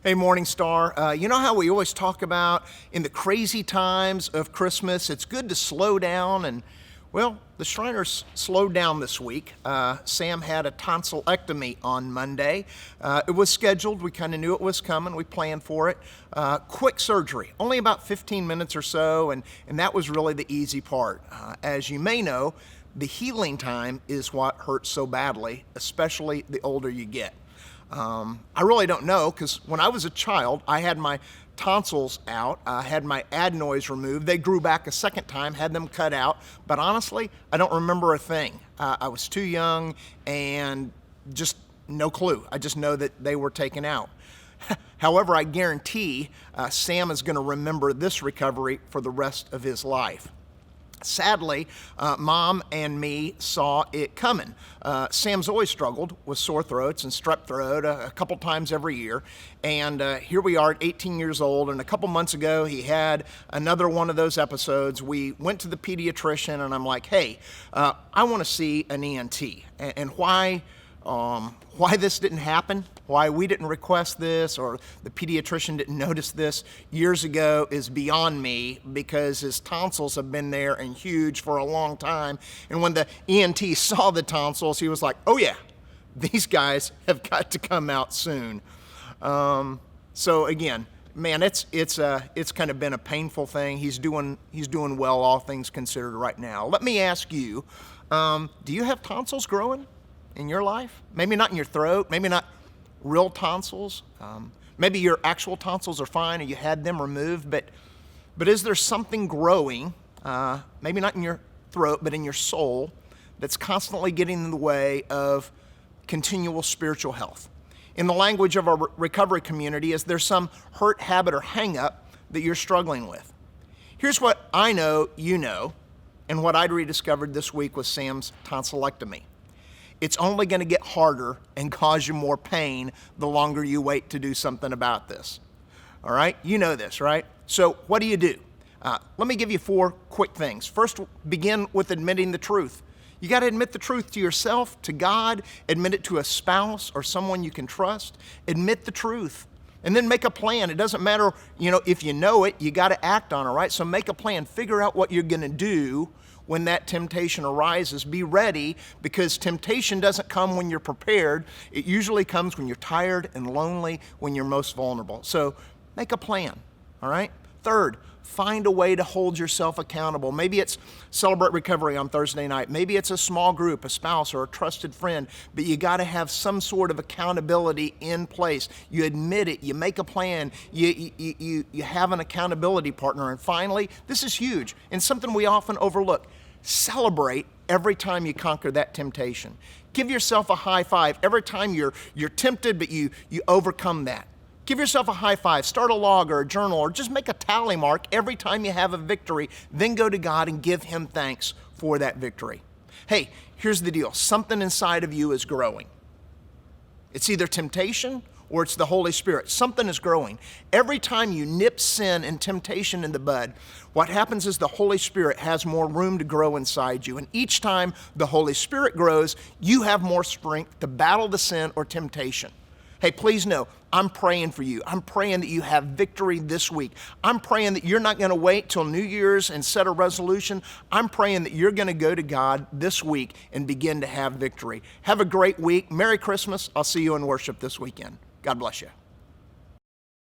Hey, Morning Star. You know how we always talk about in the crazy times of Christmas, it's good to slow down, and well, the Shriners slowed down this week. Sam had a tonsillectomy on Monday. It was scheduled. We kind of knew it was coming. We planned for it. Quick surgery, only about 15 minutes or so, and that was really the easy part. As you may know, the healing time is what hurts so badly, especially the older you get. I really don't know, because when I was a child, I had my tonsils out, had my adenoids removed. They grew back a second time, had them cut out, but honestly, I don't remember a thing. I was too young and just no clue. I just know that they were taken out. However, I guarantee Sam is going to remember this recovery for the rest of his life. Sadly, Mom and me saw it coming. Sam's always struggled with sore throats and strep throat a couple times every year. And here we are at 18 years old, and a couple months ago he had another one of those episodes. We went to the pediatrician, and I'm like, hey, I want to see an ENT. And why this didn't happen, why we didn't request this, or the pediatrician didn't notice this years ago is beyond me, because his tonsils have been there and huge for a long time. And when the ENT saw the tonsils, he was like, oh yeah, these guys have got to come out soon. So again, man, it's kind of been a painful thing. He's doing well, all things considered, right now. Let me ask you, do you have tonsils growing in your life? Maybe not in your throat, maybe not real tonsils. Maybe your actual tonsils are fine and you had them removed, but is there something growing, maybe not in your throat, but in your soul, that's constantly getting in the way of continual spiritual health? In the language of our recovery community, is there some hurt, habit, or hang-up that you're struggling with? Here's what I know you know, and what I'd rediscovered this week with Sam's tonsillectomy. It's only going to get harder and cause you more pain the longer you wait to do something about this. All right? You know this, right? So what do you do? Let me give you 4 quick things. First, begin with admitting the truth. You got to admit the truth to yourself, to God, admit it to a spouse or someone you can trust. Admit the truth. And then make a plan. It doesn't matter, if you know it, you got to act on it, right? So make a plan. Figure out what you're going to do when that temptation arises. Be ready, because temptation doesn't come when you're prepared. It usually comes when you're tired and lonely, when you're most vulnerable. So make a plan, all right? Third, find a way to hold yourself accountable. Maybe it's Celebrate Recovery on Thursday night. Maybe it's a small group, a spouse, or a trusted friend, but you got to have some sort of accountability in place. You admit it, you make a plan, you have an accountability partner. And finally, this is huge and something we often overlook. Celebrate every time you conquer that temptation. Give yourself a high five every time you're tempted, but you overcome that. Give yourself a high five. Start a log or a journal, or just make a tally mark every time you have a victory. Then go to God and give Him thanks for that victory. Hey, here's the deal. Something inside of you is growing. It's either temptation or it's the Holy Spirit. Something is growing. Every time you nip sin and temptation in the bud, what happens is the Holy Spirit has more room to grow inside you. And each time the Holy Spirit grows, you have more strength to battle the sin or temptation. Hey, please know, I'm praying for you. I'm praying that you have victory this week. I'm praying that you're not going to wait till New Year's and set a resolution. I'm praying that you're going to go to God this week and begin to have victory. Have a great week. Merry Christmas. I'll see you in worship this weekend. God bless you.